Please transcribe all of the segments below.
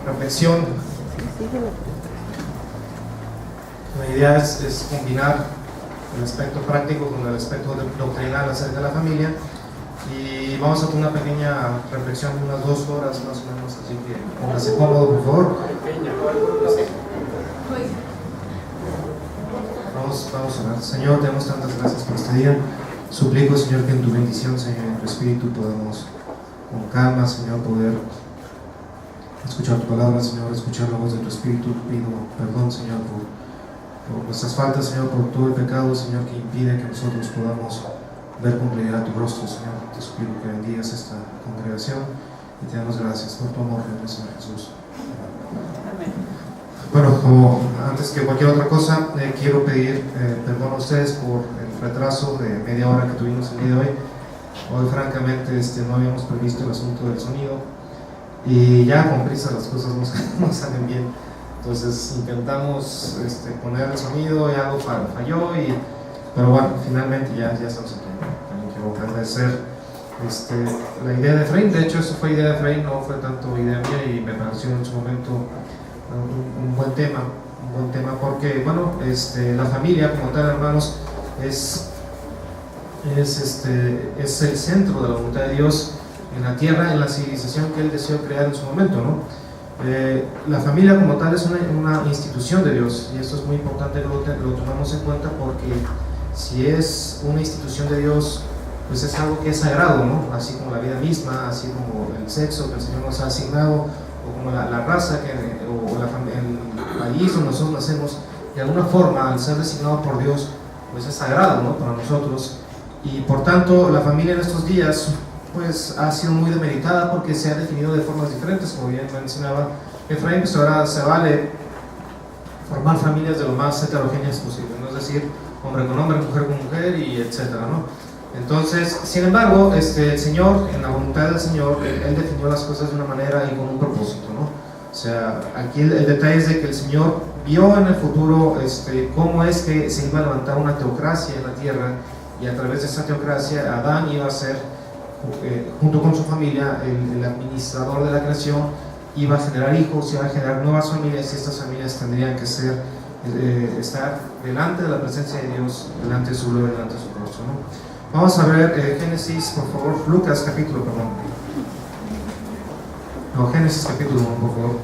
reflexión. La idea es combinar el aspecto práctico con el aspecto doctrinal acerca de la familia, y vamos a hacer una pequeña reflexión de unas 2 horas más o menos, así que póngase cómodo, por favor. Vamos a orar. Señor, te damos tantas gracias por este día. Suplico, Señor, que en tu bendición, Señor, en tu Espíritu podamos con calma, Señor, poder escuchar tu palabra, Señor, escuchar la voz de tu Espíritu. Pido perdón, Señor, por nuestras faltas, Señor, por todo el pecado, Señor, que impide que nosotros podamos ver con claridad tu rostro, Señor. Te suplico que bendigas esta congregación y te damos gracias por tu amor, Señor Jesús. Amén. Bueno, como antes que cualquier otra cosa, quiero pedir perdón a ustedes por el retraso de media hora que tuvimos el día de hoy. Hoy, francamente, no habíamos previsto el asunto del sonido, y ya con prisa las cosas no salen bien. Entonces intentamos poner el sonido y algo falló, pero bueno, finalmente ya estamos aquí. También quiero agradecer la idea de Efraín. De hecho, eso fue idea de Efraín, no fue tanto idea mía, y me pareció en su momento un buen tema, porque bueno, la familia como tal, hermanos, es el centro de la voluntad de Dios en la tierra, en la civilización que Él deseó crear en su momento, ¿no? La familia como tal es una institución de Dios, y esto es muy importante que lo tomemos en cuenta, porque si es una institución de Dios, pues es algo que es sagrado, ¿no? Así como la vida misma, así como el sexo que el Señor nos ha asignado, o como la raza o el país donde nosotros nacemos. De alguna forma, al ser designado por Dios, pues es sagrado, ¿no? Para nosotros, y por tanto la familia en estos días pues ha sido muy demeritada, porque se ha definido de formas diferentes, como bien mencionaba Efraín. Pues ahora se vale formar familias de lo más heterogéneas posible, ¿no? Es decir, hombre con hombre, mujer con mujer, y etcétera, ¿no? Entonces, sin embargo, el Señor, en la voluntad del Señor, Él definió las cosas de una manera y con un propósito, ¿no? O sea, aquí el detalle es de que el Señor vio en el futuro cómo es que se iba a levantar una teocracia en la tierra, y a través de esa teocracia Adán iba a ser, junto con su familia, el administrador de la creación, iba a generar hijos, iba a generar nuevas familias, y estas familias tendrían que estar delante de la presencia de Dios, delante de su gloria, delante de su rostro, ¿no? Vamos a ver Génesis, por favor, Génesis capítulo 1, por favor.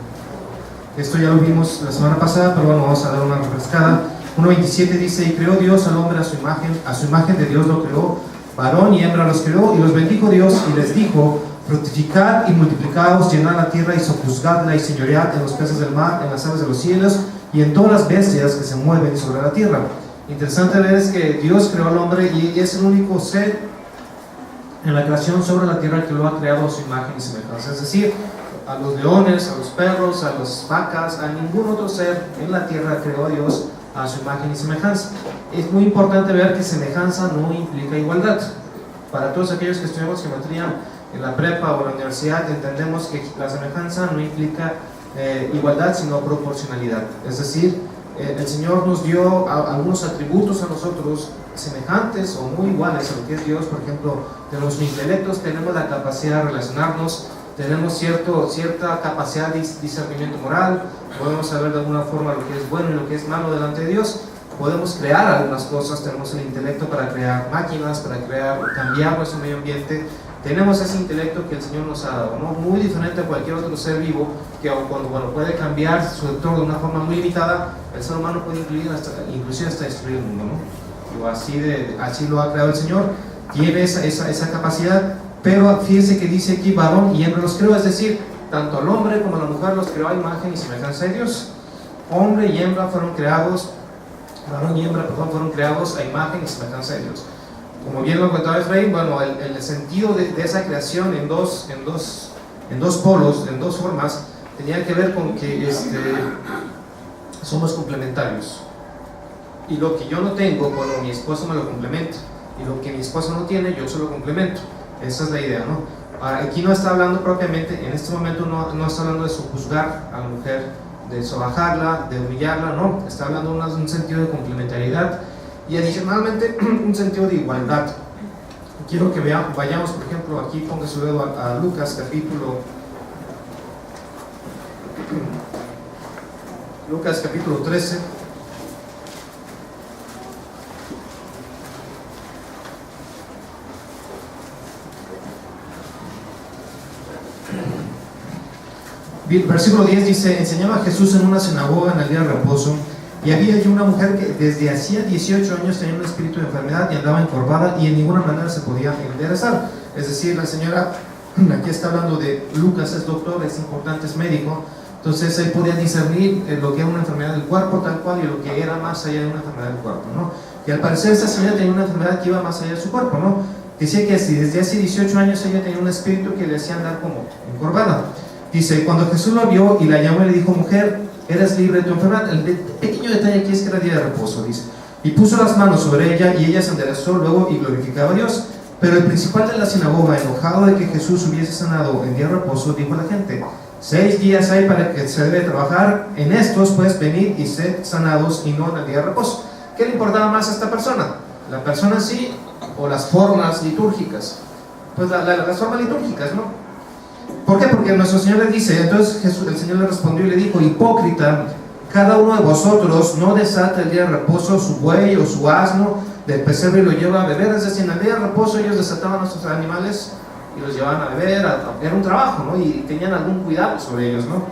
Esto ya lo vimos la semana pasada, pero bueno, vamos a dar una refrescada. 1:27 dice: y creó Dios al hombre a su imagen de Dios lo creó, varón y hembra los creó, y los bendijo Dios y les dijo: fructificad y multiplicaos, llenad la tierra y sojuzgadla, y señoread en los peces del mar, en las aves de los cielos, y en todas las bestias que se mueven sobre la tierra. Interesante ver es que Dios creó al hombre, y es el único ser en la creación sobre la tierra que lo ha creado a su imagen y semejanza. Es decir, a los leones, a los perros, a las vacas, a ningún otro ser en la tierra creó a Dios a su imagen y semejanza. Es muy importante ver que semejanza no implica igualdad. Para todos aquellos que estudiamos geometría en la prepa o en la universidad, entendemos que la semejanza no implica igualdad, sino proporcionalidad. Es decir, el Señor nos dio algunos atributos a nosotros semejantes o muy iguales a lo que es Dios. Por ejemplo, tenemos un intelecto, tenemos la capacidad de relacionarnos, tenemos cierta capacidad de discernimiento moral, podemos saber de alguna forma lo que es bueno y lo que es malo delante de Dios, podemos crear algunas cosas, tenemos el intelecto para crear máquinas, para cambiar nuestro medio ambiente. Tenemos ese intelecto que el Señor nos ha dado, ¿no? Muy diferente a cualquier otro ser vivo, que cuando puede cambiar su entorno de una forma muy limitada, el ser humano puede inclusive hasta destruir el mundo, ¿no? Así lo ha creado el Señor, tiene esa capacidad. Pero fíjense que dice aquí: varón y hembra los creó, es decir, tanto al hombre como a la mujer los creó a imagen y semejanza de Dios. Hombre y hembra fueron creados, varón y hembra, fueron creados a imagen y semejanza de Dios. Como bien lo contaba Efraín, bueno, el sentido de esa creación en dos polos, en dos formas, tenía que ver con que somos complementarios. Y lo que yo no tengo, bueno, mi esposo me lo complementa. Y lo que mi esposo no tiene, yo se lo complemento. Esa es la idea, ¿no? Aquí no está hablando propiamente, en este momento no está hablando de sojuzgar a la mujer, de sobajarla, de humillarla, no. Está hablando de un sentido de complementariedad, y adicionalmente un sentido de igualdad. Quiero que vayamos, por ejemplo, aquí ponga su dedo a Lucas capítulo Lucas capítulo 13. Versículo 10 dice: enseñaba Jesús en una sinagoga en el día de reposo, y había allí una mujer que desde hacía 18 años tenía un espíritu de enfermedad y andaba encorvada y en ninguna manera se podía enderezar. Es decir, la señora, aquí está hablando de Lucas, es doctor, es importante, es médico, entonces él podía discernir lo que era una enfermedad del cuerpo tal cual y lo que era más allá de una enfermedad del cuerpo, ¿no? Y al parecer esta señora tenía una enfermedad que iba más allá de su cuerpo, ¿no? Decía que si desde hace 18 años ella tenía un espíritu que le hacía andar como encorvada. Dice: cuando Jesús lo vio y la llamó y le dijo: mujer, eres libre de tu enfermedad. El pequeño detalle aquí es que era día de reposo, dice. Y puso las manos sobre ella y ella se enderezó luego y glorificaba a Dios. Pero el principal de la sinagoga, enojado de que Jesús hubiese sanado en día de reposo, dijo a la gente: 6 días hay para que se debe trabajar, en estos pues venid y sed sanados y no en el día de reposo. ¿Qué le importaba más a esta persona? ¿La persona en sí o las formas litúrgicas? Pues las formas litúrgicas, ¿no? ¿Por qué? Porque nuestro Señor le dice, entonces el Señor le respondió y le dijo: hipócrita, cada uno de vosotros no desata el día de reposo su buey o su asno del pesebre y lo lleva a beber. Es decir, en el día de reposo ellos desataban a sus animales y los llevaban a beber, era un trabajo, ¿no? Y tenían algún cuidado sobre ellos, ¿no?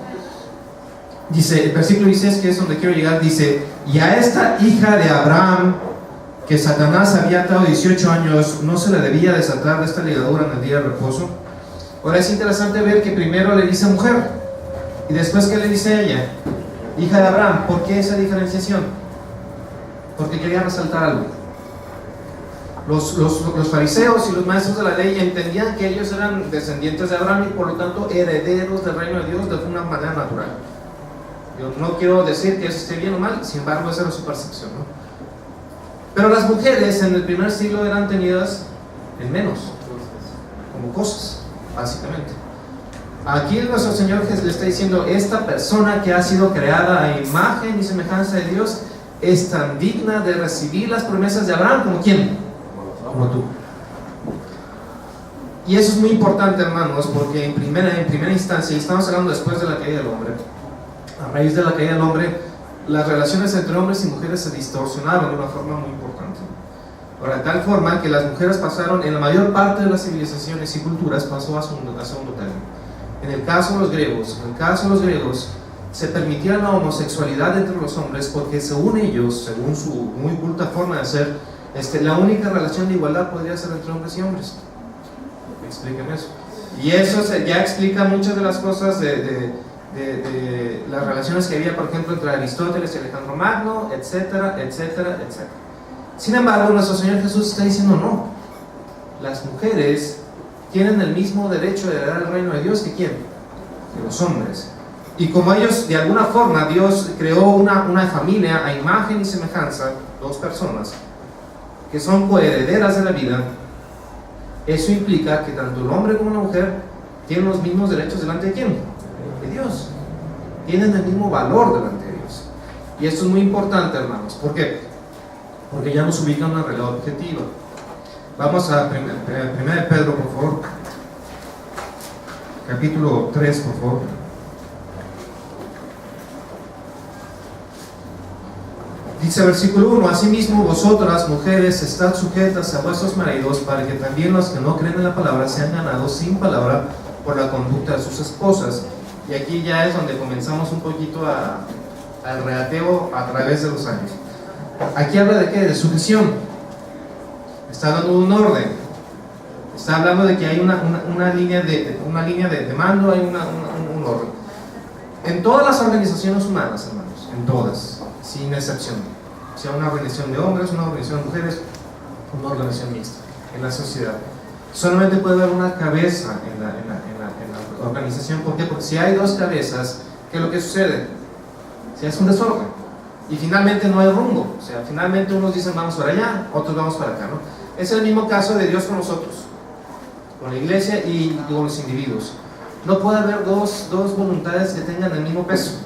Dice, el versículo 16, que es donde quiero llegar, dice: y a esta hija de Abraham, que Satanás había atado 18 años, ¿no se le debía desatar de esta ligadura en el día de reposo? Ahora es interesante ver que primero le dice mujer y después que le dice ella, hija de Abraham. ¿Por qué esa diferenciación? Porque quería resaltar algo. Los fariseos y los maestros de la ley entendían que ellos eran descendientes de Abraham y por lo tanto herederos del reino de Dios de una manera natural. Yo no quiero decir que eso esté bien o mal, sin embargo esa era su percepción, ¿no? Pero las mujeres en el primer siglo eran tenidas en menos, como cosas, básicamente. Aquí nuestro Señor le está diciendo: esta persona que ha sido creada a imagen y semejanza de Dios es tan digna de recibir las promesas de Abraham como ¿quién? Como tú. Y eso es muy importante, hermanos, porque en primera instancia, y estamos hablando después de la caída del hombre, a raíz de la caída del hombre, las relaciones entre hombres y mujeres se distorsionaron de una forma muy importante. Ahora, de tal forma que las mujeres pasaron, en la mayor parte de las civilizaciones y culturas, pasó a segundo término. En el caso de los griegos, se permitía la homosexualidad entre los hombres porque según ellos, según su muy culta forma de ser, la única relación de igualdad podría ser entre hombres y hombres. Explíqueme eso. Y eso ya explica muchas de las cosas de las relaciones que había, por ejemplo, entre Aristóteles y Alejandro Magno, etcétera, etcétera, etcétera. Sin embargo, nuestro Señor Jesús está diciendo: no, las mujeres tienen el mismo derecho de heredar el reino de Dios que ¿quién? Que los hombres. Y como ellos, de alguna forma, Dios creó una familia a imagen y semejanza, 2 personas, que son coherederas de la vida, eso implica que tanto el hombre como la mujer tienen los mismos derechos delante de ¿quién? De Dios. Tienen el mismo valor delante de Dios. Y esto es muy importante, hermanos. ¿Por qué? Porque ya nos ubica en una realidad objetiva. Vamos a 1 de Pedro, por favor. Capítulo 3, por favor. Dice versículo 1: asimismo vosotras, mujeres, estad sujetas a vuestros maridos, para que también los que no creen en la palabra sean ganados sin palabra por la conducta de sus esposas. Y aquí ya es donde comenzamos un poquito al regateo a través de los años. Aquí habla de qué? De sujeción. Está hablando de un orden. Está hablando de que hay una línea de mando, hay un orden. En todas las organizaciones humanas, hermanos, en todas, sin excepción, sea una organización de hombres, una organización de mujeres, una organización mixta, en la sociedad, solamente puede haber una cabeza en la organización. ¿Por qué? Porque si hay 2 cabezas, ¿qué es lo que sucede? Se hace un desorden y finalmente no hay rumbo. O sea, finalmente unos dicen vamos para allá, otros vamos para acá, ¿no? Es el mismo caso de Dios con nosotros, con la iglesia y con los individuos. No puede haber dos voluntades que tengan el mismo peso.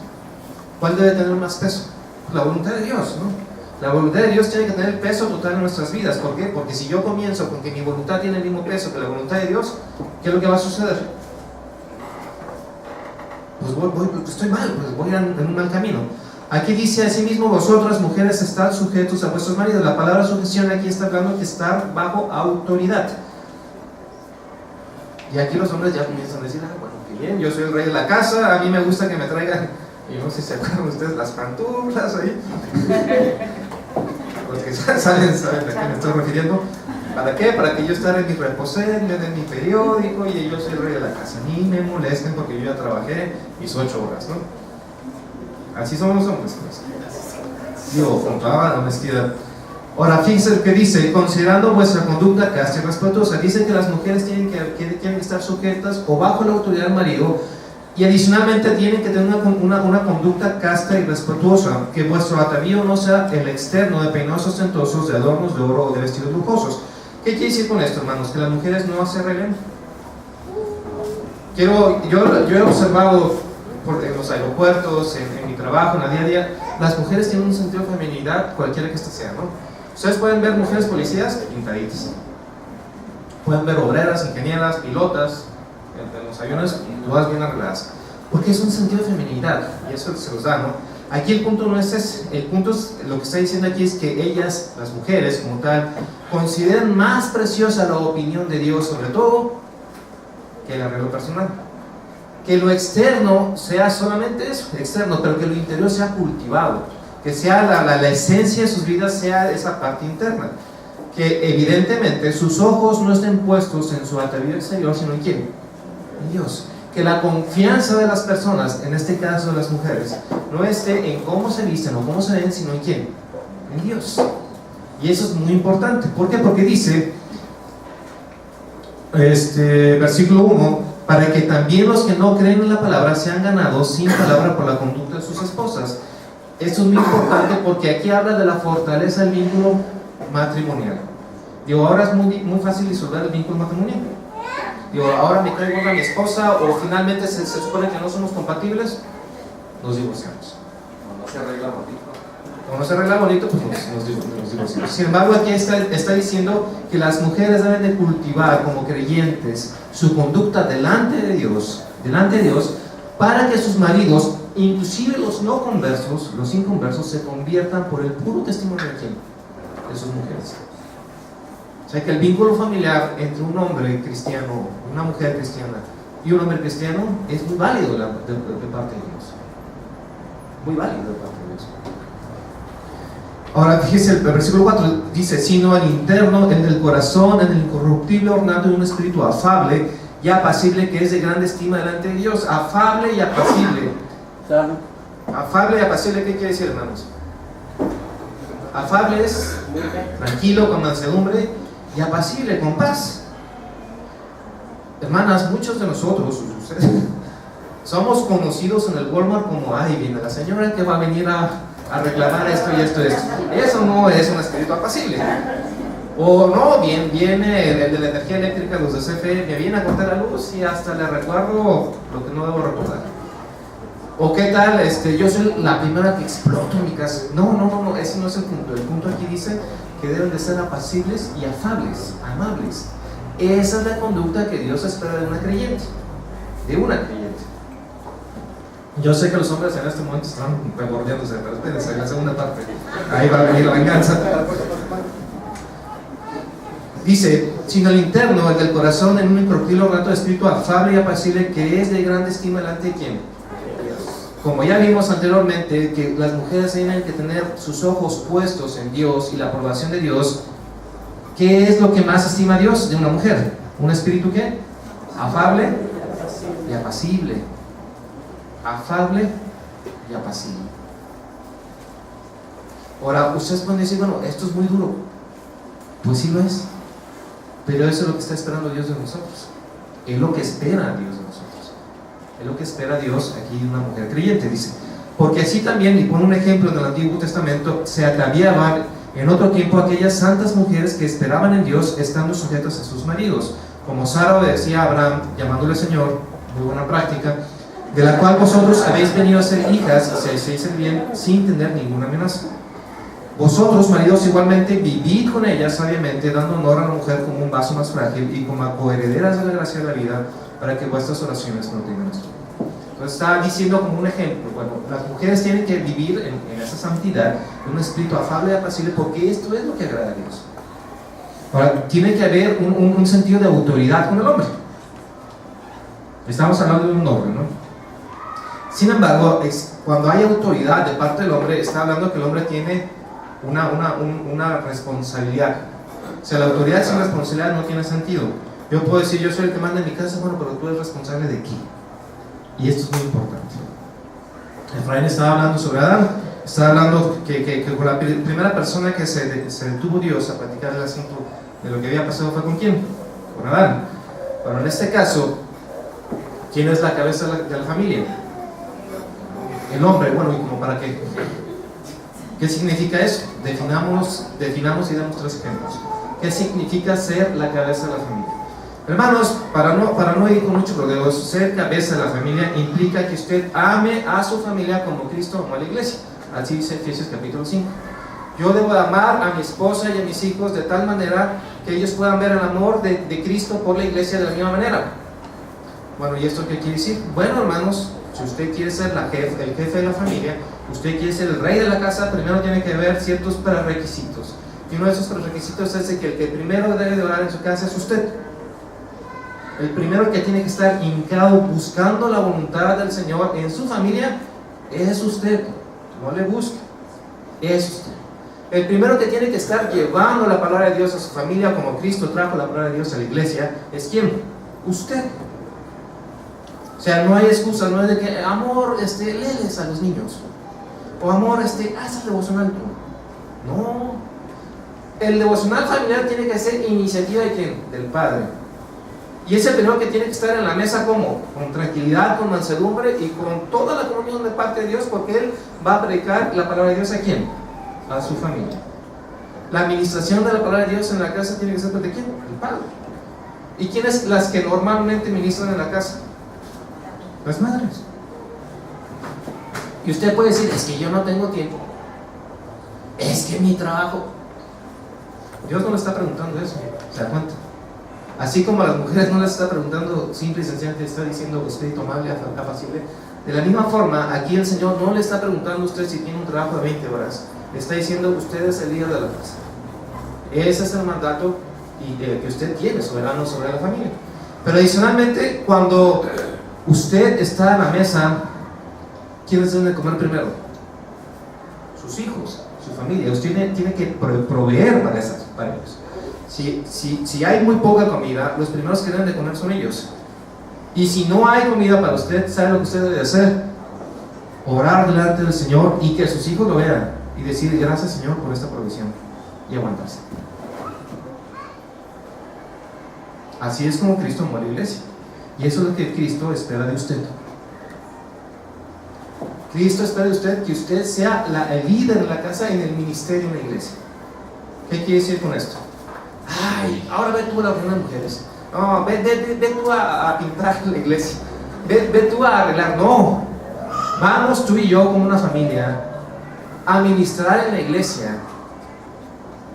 ¿Cuál debe tener más peso? La voluntad de Dios, ¿no? La voluntad de Dios tiene que tener el peso total en nuestras vidas. ¿Por qué? Porque si yo comienzo con que mi voluntad tiene el mismo peso que la voluntad de Dios, ¿qué es lo que va a suceder? pues estoy mal, pues voy en un mal camino. Aquí dice asimismo, vosotras mujeres estad sujetos a vuestros maridos. La palabra sujeción aquí está hablando de estar bajo autoridad. Y aquí los hombres ya comienzan a decir, bueno, qué bien, yo soy el rey de la casa, a mí me gusta que me traigan, y no sé si se acuerdan ustedes, las pantuflas ahí. Los que saben a qué me estoy refiriendo. ¿Para qué? Para que yo esté en mi reposer, me den mi periódico y yo soy el rey de la casa. Ni me molesten porque yo ya trabajé mis 8 horas, ¿no? Así somos los hombres. Digo, con toda la honestidad. Ahora, fíjense lo que dice: considerando vuestra conducta casta y respetuosa. Dice que las mujeres tienen que estar sujetas o bajo la autoridad del marido, y adicionalmente tienen que tener una conducta casta y respetuosa, que vuestro atavío no sea el externo de peinados ostentosos, de adornos de oro o de vestidos lujosos. ¿Qué quiere decir con esto, hermanos? Que las mujeres no se arreglen. Yo he observado en los aeropuertos, en mi trabajo, en la día a día, las mujeres tienen un sentido de feminidad, cualquiera que ésta sea, ¿no? Ustedes pueden ver mujeres policías pintaditas, pueden ver obreras, ingenieras, pilotas en los aviones, todas bien arregladas, porque es un sentido de feminidad y eso se los da, ¿no? Aquí el punto no es ese, el punto es, lo que está diciendo aquí es que ellas, las mujeres como tal, consideran más preciosa la opinión de Dios sobre todo que el arreglo personal. Que lo externo sea solamente eso, externo, pero que lo interior sea cultivado, que sea la esencia de sus vidas sea esa parte interna, que evidentemente sus ojos no estén puestos en su atavío exterior, sino en ¿quién? En Dios. Que la confianza de las personas, en este caso de las mujeres, no esté en cómo se visten o cómo se ven, sino en ¿quién? En Dios. Y eso es muy importante. ¿Por qué? Porque dice versículo 1: para que también los que no creen en la palabra sean ganados sin palabra por la conducta de sus esposas. Esto es muy importante porque aquí habla de la fortaleza del vínculo matrimonial. Digo, ahora es muy fácil disolver el vínculo matrimonial. Digo, ahora me cae gorda mi esposa, o finalmente se supone que no somos compatibles, nos divorciamos. O no se arregla bonito. O no se arregla bonito, pues nos divorciamos. Sin embargo, aquí está diciendo que las mujeres deben de cultivar como creyentes su conducta delante de Dios, para que sus maridos, inclusive los no conversos, los inconversos, se conviertan por el puro testimonio de ¿quién? De sus mujeres. O sea que el vínculo familiar entre un hombre cristiano, una mujer cristiana y un hombre cristiano es muy válido de parte de Dios. Muy válido de parte de Dios. Ahora fíjese, el versículo 4 dice: sino el interno, el del corazón, en el incorruptible ornato de un espíritu afable y apacible, que es de grande estima delante de Dios. Afable y apacible. Afable y apacible, ¿qué quiere decir, hermanos? Afable es tranquilo, con mansedumbre, y apacible, con paz. Hermanas, muchos de nosotros, ustedes, somos conocidos en el Walmart como: ay, viene la señora que va a venir a reclamar esto y esto y esto. Eso no es un espíritu apacible. O no, viene el de la energía eléctrica, los de CFE, me viene a cortar la luz y hasta le recuerdo lo que no debo recordar. O qué tal, yo soy la primera que exploto en mi casa. No, ese no es el punto. El punto aquí dice que deben de ser apacibles y afables, amables. Esa es la conducta que Dios espera de una creyente. Yo sé que los hombres en este momento están regordeándose, pero espérense, en la segunda parte ahí va a venir la venganza. Dice: sino el interno, el del corazón, en un incorruptible ornato de espíritu afable y apacible, que es de grande estima delante de ¿quién? Como ya vimos anteriormente, que las mujeres tienen que tener sus ojos puestos en Dios y la aprobación de Dios. ¿Qué es lo que más estima Dios de una mujer? ¿Un espíritu qué? Afable y apacible. Afable y apacible. Ahora, ustedes pueden decir: bueno, esto es muy duro. Pues sí lo es, pero eso es lo que está esperando Dios de nosotros. Es lo que espera Dios de nosotros. Es lo que espera Dios aquí de una mujer creyente, dice. Porque así también, y pone un ejemplo en el Antiguo Testamento, se ataviaban en otro tiempo aquellas santas mujeres que esperaban en Dios, estando sujetas a sus maridos, como Sara obedecía a Abraham, llamándole Señor, muy buena práctica, de la cual vosotros habéis venido a ser hijas, si hacéis el bien, sin tener ninguna amenaza. Vosotros, maridos, igualmente vivid con ellas sabiamente, dando honor a la mujer como un vaso más frágil y como coherederas de la gracia de la vida, para que vuestras oraciones no tengan esto. Entonces está diciendo como un ejemplo, bueno, las mujeres tienen que vivir en esa santidad, en un espíritu afable y apacible, porque esto es lo que agrada a Dios. Ahora, tiene que haber un sentido de autoridad con el hombre. Estamos hablando de un hombre, ¿no? Sin embargo, cuando hay autoridad de parte del hombre, está hablando que el hombre tiene una responsabilidad. O sea, la autoridad sin responsabilidad no tiene sentido. Yo puedo decir, yo soy el que manda en mi casa, bueno, pero tú eres responsable de qué. Y esto es muy importante. Efraín estaba hablando sobre Adán, estaba hablando que con la primera persona que se detuvo Dios a platicar el asunto de lo que había pasado fue con quién, con Adán. Pero en este caso, ¿quién es la cabeza de la familia? El hombre. Bueno, y como para qué. ¿Qué significa eso? Definamos y damos 3 ejemplos. ¿Qué significa ser la cabeza de la familia? Hermanos, para no ir con muchos rodeos, ser cabeza de la familia implica que usted ame a su familia como Cristo amó a la iglesia. Así dice Efesios capítulo 5. Yo debo amar a mi esposa y a mis hijos de tal manera que ellos puedan ver el amor de Cristo por la iglesia de la misma manera. Bueno, ¿y esto qué quiere decir? Bueno, hermanos, si usted quiere ser el jefe de la familia, usted quiere ser el rey de la casa, primero tiene que haber ciertos prerequisitos. Y uno de esos prerequisitos es que el que primero debe de orar en su casa es usted. El primero que tiene que estar hincado buscando la voluntad del Señor en su familia es usted. No le busque, es usted. El primero que tiene que estar llevando la palabra de Dios a su familia, como Cristo trajo la palabra de Dios a la iglesia, ¿es quién? Usted. O sea, no hay excusa, no es de que, amor, léeles a los niños. O amor, haz el devocional tú. No. El devocional familiar tiene que ser iniciativa de quién? Del Padre. Y es el primero que tiene que estar en la mesa como con tranquilidad, con mansedumbre y con toda la comunión de parte de Dios, porque Él va a predicar la palabra de Dios ¿a quién? A su familia. La administración de la palabra de Dios en la casa tiene que ser ¿de quién? El Padre. ¿Y quiénes las que normalmente ministran en la casa? Las madres. Y usted puede decir, es que yo no tengo tiempo, es que mi trabajo. Dios no le está preguntando eso, ¿se da cuenta? Así como a las mujeres no les está preguntando simple y sencillamente, está diciendo espíritu amable, apacible. De la misma forma, aquí el Señor no le está preguntando a usted si tiene un trabajo de 20 horas. Le está diciendo, usted es el líder de la casa. Ese es el mandato que usted tiene, soberano sobre la familia. Pero adicionalmente, cuando usted está en la mesa, ¿quiénes deben de comer primero? Sus hijos, su familia. Usted tiene que proveer para ellos. Si hay muy poca comida, los primeros que deben de comer son ellos. Y si no hay comida para usted, ¿sabe lo que usted debe hacer? Orar delante del Señor y que sus hijos lo vean y decir gracias Señor por esta provisión y aguantarse. Así es como Cristo amó a la iglesia, y eso es lo que Cristo espera de usted. Cristo espera de usted que usted sea el líder de la casa en el ministerio en la iglesia. ¿Qué quiere decir con esto? Ay, ahora ve tú a la reunión de mujeres. No, ve tú a pintar la iglesia. Ve tú a arreglar. No, vamos tú y yo como una familia a ministrar en la iglesia,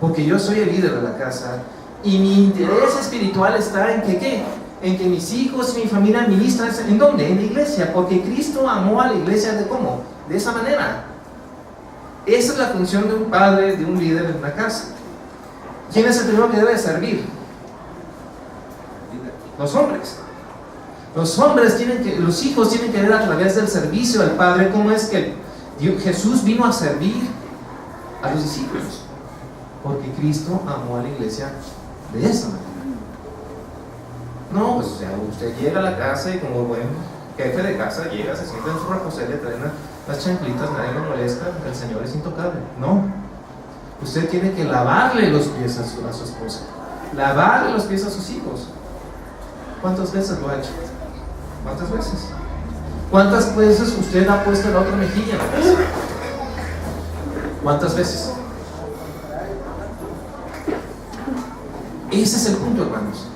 porque yo soy el líder de la casa y mi interés espiritual está en que ¿qué? En que mis hijos y mi familia ministran. ¿En dónde? En la iglesia, porque Cristo amó a la iglesia ¿de cómo? De esa manera. Esa es la función de un padre, de un líder en la casa. ¿Quién es el primero que debe servir? Los hombres. Los hijos tienen que ver a través del servicio al Padre cómo es que Jesús vino a servir a los discípulos, porque Cristo amó a la iglesia de esa manera. No, pues o sea, usted llega a la casa y como buen jefe de casa llega, se sienta en su reposero, le trae las chanclitas, nadie lo molesta, el Señor es intocable. No, usted tiene que lavarle los pies a su esposa, lavarle los pies a sus hijos. ¿Cuántas veces lo ha hecho? ¿Cuántas veces? ¿Cuántas veces usted ha puesto la otra mejilla en la casa? ¿Cuántas veces? Ese es el punto, hermanos.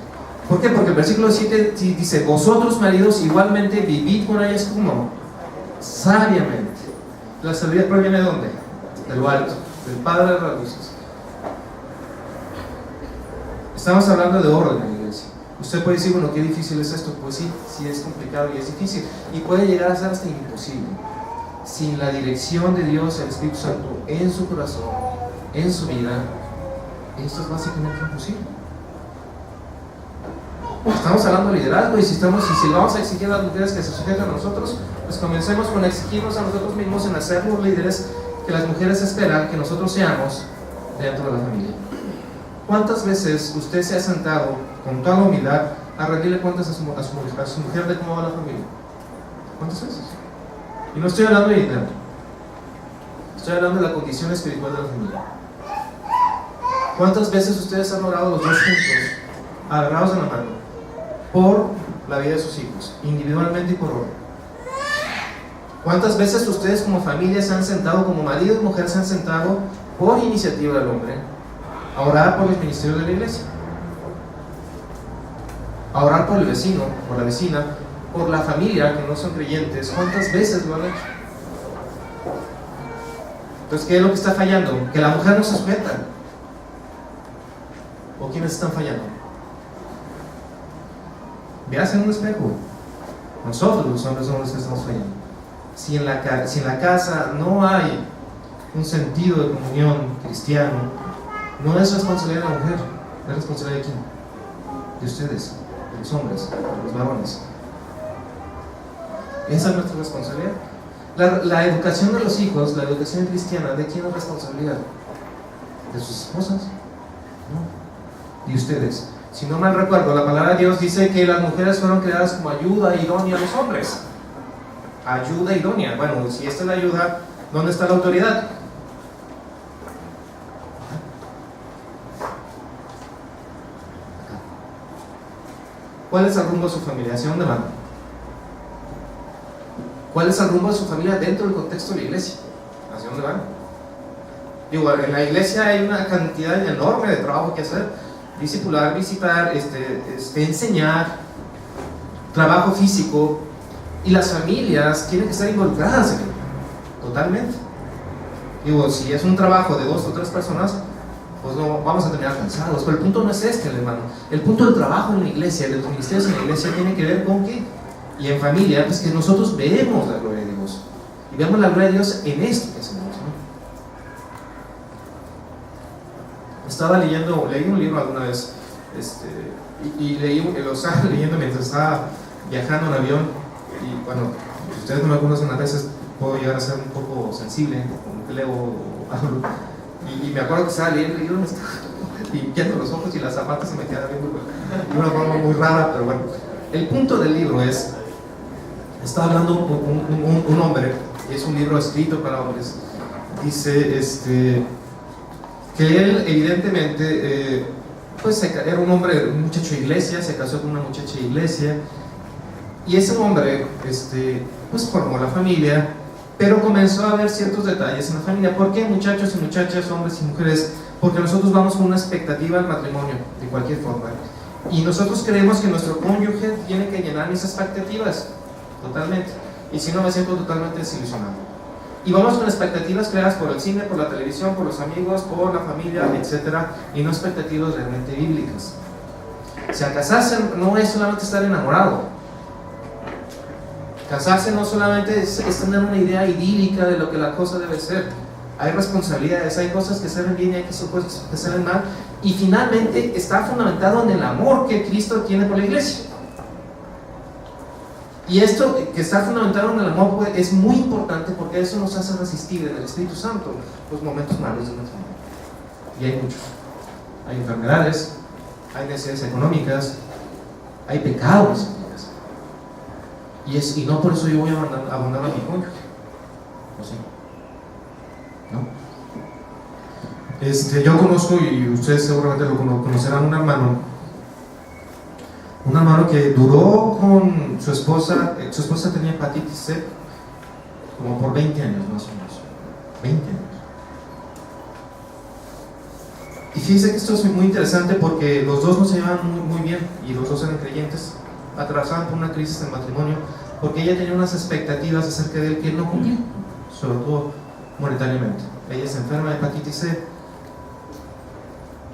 ¿Por qué? Porque el versículo 7 dice: vosotros maridos igualmente vivid con ellas como sabiamente. La sabiduría proviene de ¿dónde? De lo alto, del Padre de las luces. Estamos hablando de orden en la iglesia. Usted puede decir, bueno, qué difícil es esto. Pues sí, sí es complicado y es difícil. Y puede llegar a ser hasta imposible. Sin la dirección de Dios, el Espíritu Santo, en su corazón, en su vida, esto es básicamente imposible. Estamos hablando de liderazgo y si vamos a exigir a las mujeres que se sujeten a nosotros, pues comencemos con exigirnos a nosotros mismos en ser los líderes que las mujeres esperan que nosotros seamos dentro de la familia. ¿Cuántas veces usted se ha sentado con toda la humildad a rendirle cuentas a su mujer de cómo va la familia? ¿Cuántas veces? Y no estoy hablando de dinero, estoy hablando de la condición espiritual de la familia. ¿Cuántas veces ustedes han orado los dos juntos, agarrados de la mano, por la vida de sus hijos, individualmente y por orden? ¿Cuántas veces ustedes como familia se han sentado, como marido y mujer se han sentado, por iniciativa del hombre, a orar por los ministerios de la iglesia? A orar por el vecino, por la vecina, por la familia que no son creyentes. ¿Cuántas veces lo han hecho? Entonces, ¿qué es lo que está fallando? Que la mujer no se sujeta. ¿O quiénes están fallando? Véase en un espejo. Nosotros los hombres somos los que estamos fallando. Si en la casa no hay un sentido de comunión cristiano, no es responsabilidad de la mujer, es responsabilidad de quién? De ustedes, de los hombres, de los varones. Esa es nuestra responsabilidad. La educación de los hijos, la educación cristiana, ¿de quién es responsabilidad? ¿De sus esposas? No. ¿Y ustedes? Si no mal recuerdo, la palabra de Dios dice que las mujeres fueron creadas como ayuda idónea a los hombres. Ayuda idónea. Bueno, si esta es la ayuda, ¿dónde está la autoridad? ¿Cuál es el rumbo de su familia? ¿Hacia dónde van? ¿Cuál es el rumbo de su familia dentro del contexto de la iglesia? ¿Hacia dónde van? Digo, en la iglesia hay una cantidad enorme de trabajo que hacer: discipular, visitar, enseñar, trabajo físico, y las familias tienen que estar involucradas en ello, totalmente. Digo, si es un trabajo de 2 o 3 personas, pues no vamos a terminar cansados. Pero el punto no es hermano. El punto del trabajo en la iglesia, de los ministerios en la iglesia, tiene que ver con qué. Y en familia, pues que nosotros vemos la gloria de Dios. Y vemos la gloria de Dios en esto que hacemos, ¿no? Leí un libro alguna vez, lo estaba leyendo mientras estaba viajando en avión. Y bueno, si ustedes no me conocen, a veces puedo llegar a ser un poco sensible, como que leo o hablo. Y me acuerdo que estaba leyendo el libro, me estaba limpiando los ojos y las zapatas se me quedaban viendo de una forma muy rara, pero bueno. El punto del libro es, está hablando un hombre, es un libro escrito para hombres, dice que él evidentemente pues era un hombre, un muchacho de iglesia, se casó con una muchacha de iglesia, y ese hombre pues formó la familia, pero comenzó a ver ciertos detalles en la familia. ¿Por qué, muchachos y muchachas, hombres y mujeres? Porque nosotros vamos con una expectativa al matrimonio, de cualquier forma, y nosotros creemos que nuestro cónyuge tiene que llenar mis expectativas, totalmente, y si no me siento totalmente desilusionado. Y vamos con expectativas creadas por el cine, por la televisión, por los amigos, por la familia, etc. Y no expectativas realmente bíblicas. O sea, casarse no es solamente estar enamorado. Casarse no solamente es tener una idea idílica de lo que la cosa debe ser. Hay responsabilidades, hay cosas que salen bien y hay cosas que salen mal. Y finalmente está fundamentado en el amor que Cristo tiene por la iglesia. Y esto que está fundamentado en el amor es muy importante, porque eso nos hace resistir en el Espíritu Santo los momentos malos de nuestra vida. Y hay muchos. Hay enfermedades, hay necesidades económicas, hay pecados en mi casa. Y no por eso yo voy a abandonar a mi cónyuge. ¿O sí? ¿No? Yo conozco, y ustedes seguramente lo conocerán, un hermano que duró con su esposa tenía hepatitis C como por 20 años más o menos, 20 años. Y fíjense que esto es muy interesante porque los dos no se llevaban muy bien, y los dos eran creyentes, atravesaban por una crisis en matrimonio, porque ella tenía unas expectativas acerca de él que él no cumplía, sobre todo monetariamente. Ella se enferma de hepatitis C,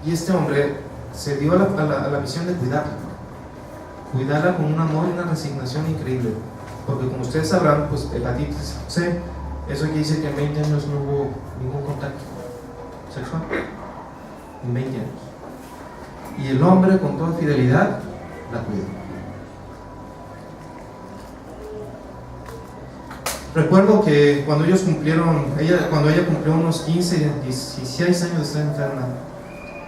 y este hombre se dio a la misión de cuidarla. cuidarla con un amor y una resignación increíble, porque como ustedes sabrán, pues hepatitis C, eso quiere decir que en 20 años no hubo ningún contacto sexual, en 20 años, y el hombre con toda fidelidad la cuidó. Recuerdo que cuando ellos cuando ella cumplió unos 15, 16 años de estar enferma,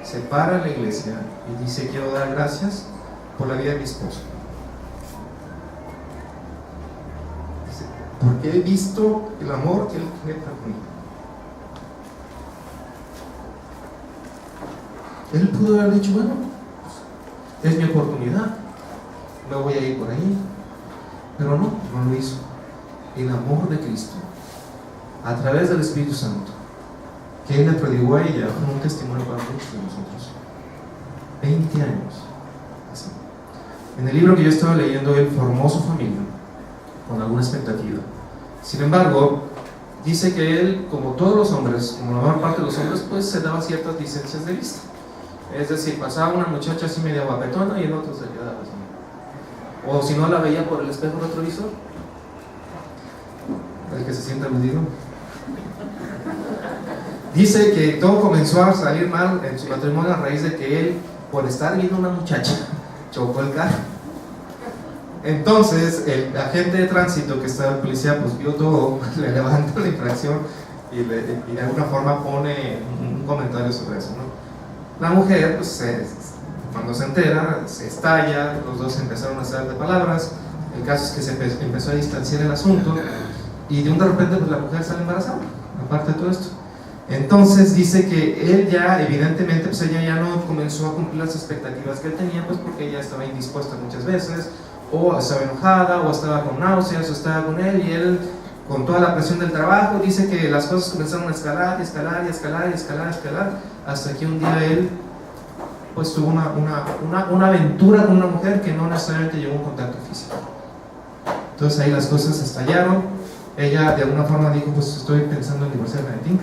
se para en la iglesia y dice: quiero dar gracias por la vida de mi esposo, dice, porque he visto el amor que él tiene para conmigo. Él pudo haber dicho: bueno, es mi oportunidad, me voy a ir por ahí, pero no lo hizo. El amor de Cristo a través del Espíritu Santo que Él le prodigó a ella como un testimonio para muchos de nosotros. 20 años así. En el libro que yo estaba leyendo, él formó su familia con alguna expectativa. Sin embargo, dice que él, como todos los hombres, como la mayor parte de los hombres, pues se daba ciertas licencias de vista. Es decir, pasaba una muchacha así media guapetona y el otro se quedaba así. O si no, la veía por el espejo retrovisor. El que se siente aludido. Dice que todo comenzó a salir mal en su matrimonio a raíz de que él, por estar viendo a una muchacha, chocó el carro. Entonces el agente de tránsito que estaba en policía, pues vio todo, le levanta la infracción y de alguna forma pone un comentario sobre eso, ¿no? La mujer, pues cuando se entera, se estalla, los dos empezaron a hacer de palabras. El caso es que se empezó a distanciar el asunto y de repente pues la mujer sale embarazada, aparte de todo esto. Entonces dice que él ya, evidentemente, pues ella ya no comenzó a cumplir las expectativas que él tenía, pues porque ella estaba indispuesta muchas veces, o estaba enojada, o estaba con náuseas, o estaba con él, y él, con toda la presión del trabajo, dice que las cosas comenzaron a escalar, hasta que un día él, pues tuvo una aventura con una mujer que no necesariamente llegó a un contacto físico. Entonces ahí las cosas estallaron. Ella de alguna forma dijo: pues estoy pensando en divorciarme de ti.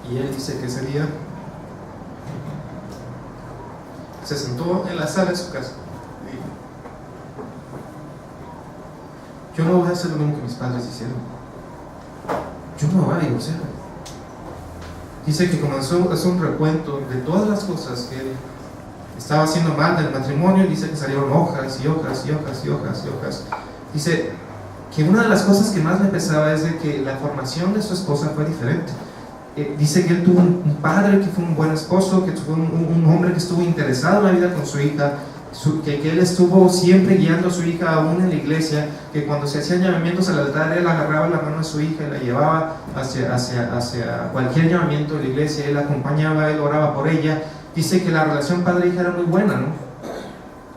Y él dice que ese día se sentó en la sala de su casa y dijo: yo no voy a hacer lo mismo que mis padres hicieron, yo no me voy a divorciar. Dice que comenzó a hacer un recuento de todas las cosas que él estaba haciendo mal del matrimonio. Dice que salieron hojas y hojas y hojas y hojas y hojas. Dice que una de las cosas que más le pesaba es de que la formación de su esposa fue diferente. Dice que él tuvo un padre que fue un buen esposo, que fue un hombre que estuvo interesado en la vida con su hija, que él estuvo siempre guiando a su hija aún en la iglesia, que cuando se hacían llamamientos al altar, él agarraba la mano de su hija y la llevaba hacia cualquier llamamiento de la iglesia, él la acompañaba, él oraba por ella. Dice que la relación padre-hija era muy buena, ¿no?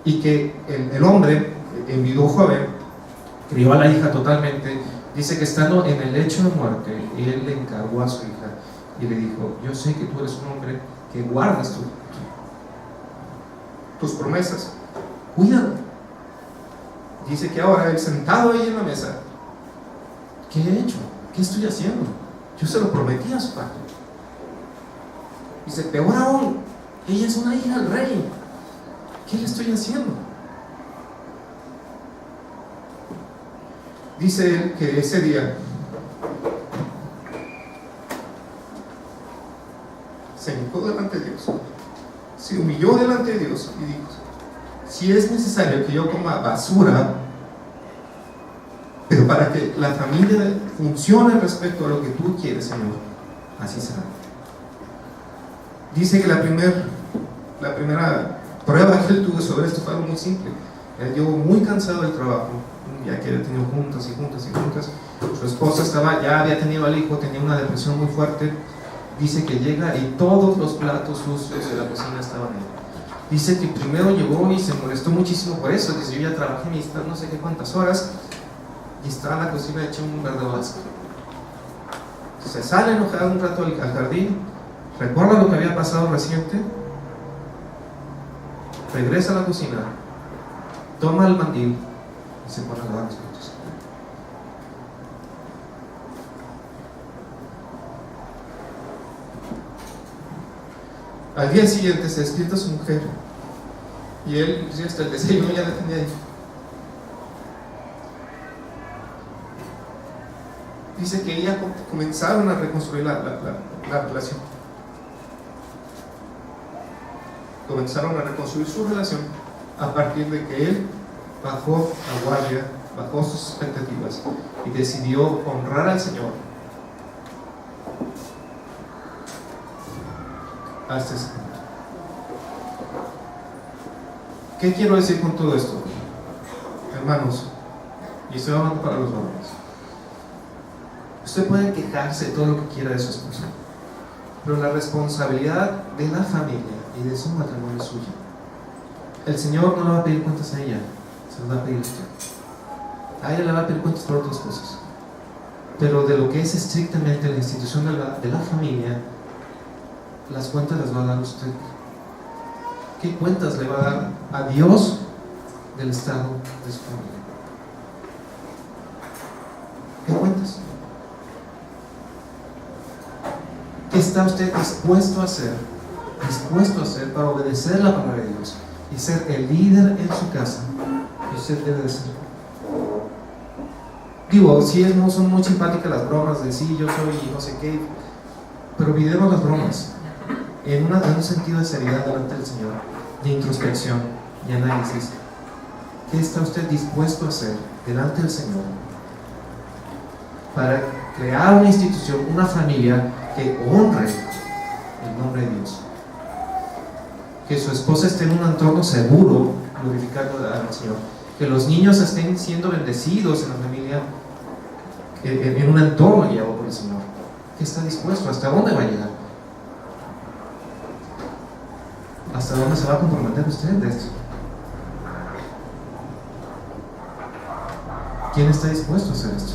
Y que el hombre, enviudó joven, crió a la hija totalmente. Dice que estando en el lecho de muerte, él le encargó a su hija y le dijo: yo sé que tú eres un hombre que guardas tus promesas, cuídalo. Dice que ahora él, sentado ahí en la mesa, ¿qué he hecho? ¿Qué estoy haciendo? Yo se lo prometí a su padre. Dice: peor aún, ella es una hija del rey, ¿qué le estoy haciendo? Dice él que ese día se hincó delante de Dios, se humilló delante de Dios y dijo: si es necesario que yo coma basura, pero para que la familia funcione respecto a lo que tú quieres, Señor, así será. Dice que la primera prueba que él tuvo sobre esto fue algo muy simple. Él llegó muy cansado del trabajo, ya que había tenido juntas. Su esposa ya había tenido al hijo, tenía una depresión muy fuerte. Dice que llega y todos los platos sucios de la cocina estaban ahí. Dice que primero llegó y se molestó muchísimo por eso. Dice: yo ya trabajé no sé qué cuántas horas y estaba en la cocina hecha un verdadero asco. Se sale enojado un rato al jardín, recuerda lo que había pasado reciente, regresa a la cocina, toma el mandil y se pone a lavar los platos. Al día siguiente se despierta su mujer Y él, hasta el desayuno ya la tenía ahí. Dice que ella comenzaron a reconstruir la relación. Comenzaron a reconstruir su relación a partir de que él bajó la guardia, bajó sus expectativas y decidió honrar al Señor hasta ese punto. ¿Qué quiero decir con todo esto? Hermanos, y estoy hablando para los varones. Usted puede quejarse de todo lo que quiera de su esposa, pero la responsabilidad de la familia y de su matrimonio es suya. El Señor no le va a pedir cuentas a ella, se las va a pedir a usted. A ella le va a pedir cuentas por otras cosas, pero de lo que es estrictamente la institución de la familia, las cuentas las va a dar usted. ¿Qué cuentas le va a dar a Dios del estado de su familia? ¿Qué cuentas? ¿Qué está usted dispuesto a hacer para obedecer la palabra de Dios y ser el líder en su casa que usted debe de ser? Digo, si no son muy simpáticas las bromas de sí, yo soy no sé qué, pero olvidemos las bromas en un sentido de seriedad delante del Señor, de introspección y análisis. ¿Qué está usted dispuesto a hacer delante del Señor para crear una institución, una familia que honre el nombre de Dios? Que su esposa esté en un entorno seguro, glorificando al Señor. Que los niños estén siendo bendecidos en la familia, en un entorno guiado por el Señor. ¿Qué está dispuesto? ¿Hasta dónde va a llegar? ¿Hasta dónde se va a comprometer usted de esto? ¿Quién está dispuesto a hacer esto?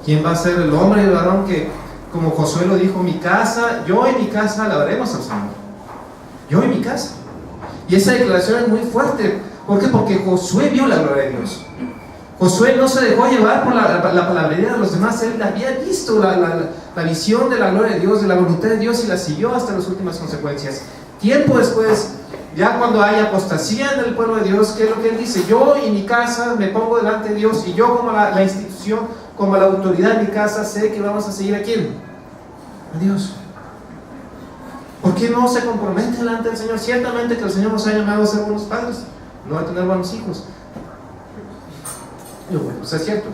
¿Quién va a ser el hombre y el varón que, como Josué lo dijo, mi casa, yo y mi casa alabaremos al Señor? Yo y mi casa. Y esa declaración es muy fuerte. ¿Por qué? Porque Josué vio la gloria de Dios. Josué no se dejó llevar por la palabrería de los demás. Él había visto la visión de la gloria de Dios, de la voluntad de Dios, y la siguió hasta las últimas consecuencias. Tiempo después, ya cuando hay apostasía en el pueblo de Dios, ¿qué es lo que él dice? Yo y mi casa me pongo delante de Dios, y yo como la institución, como la autoridad de mi casa, sé que vamos a seguir a ¿quién? A Dios. ¿Por qué no se compromete delante del Señor? Ciertamente que el Señor nos ha llamado a ser buenos padres, no a tener buenos hijos. Bueno, pues es cierto.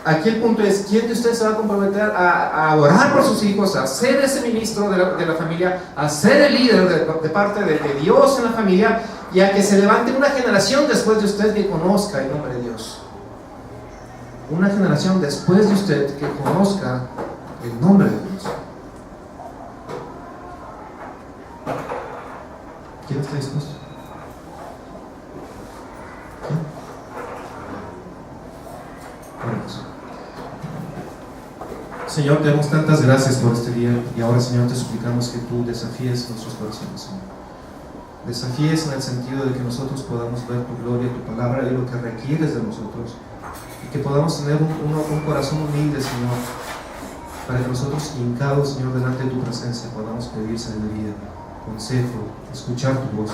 Aquí el punto es, ¿quién de ustedes se va a comprometer a orar por sus hijos, a ser ese ministro de la familia, a ser el líder de parte de Dios en la familia, y a que se levante una generación después de usted que conozca el nombre de Dios? Una generación después de usted que conozca el nombre de Dios. ¿Quién está dispuesto? ¿Quién? Oremos. Señor, te damos tantas gracias por este día, y ahora, Señor, te suplicamos que tú desafíes nuestros corazones, Señor. Desafíes en el sentido de que nosotros podamos ver tu gloria, tu palabra y lo que requieres de nosotros, y que podamos tener un corazón humilde, Señor, para que nosotros, hincados, Señor, delante de tu presencia, podamos pedir sabiduría, consejo, escuchar tu voz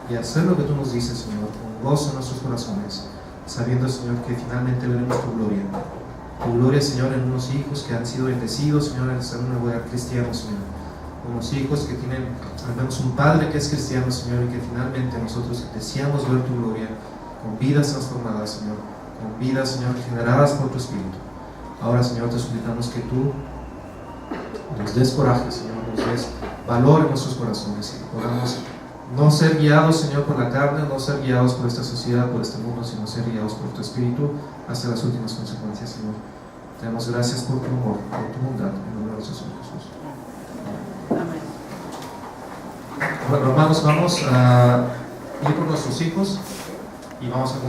y hacer lo que tú nos dices, Señor, con gozo en nuestros corazones, sabiendo, Señor, que finalmente veremos tu gloria, Señor, en unos hijos que han sido bendecidos, Señor, en ser un hogar cristiano, Señor, unos hijos que tienen al menos un padre que es cristiano, Señor, y que finalmente nosotros deseamos ver tu gloria con vidas transformadas, Señor, con vidas, Señor, generadas por tu Espíritu. Ahora, Señor, te suplicamos que tú nos des coraje, Señor, nos des valor en nuestros corazones, y que podamos no ser guiados, Señor, por la carne, no ser guiados por esta sociedad, por este mundo, sino ser guiados por tu Espíritu hasta las últimas consecuencias, Señor. Te damos gracias por tu amor, por tu bondad, en nombre de nuestro Señor Jesús. Amén. Bueno, hermanos, vamos a ir por nuestros hijos y vamos a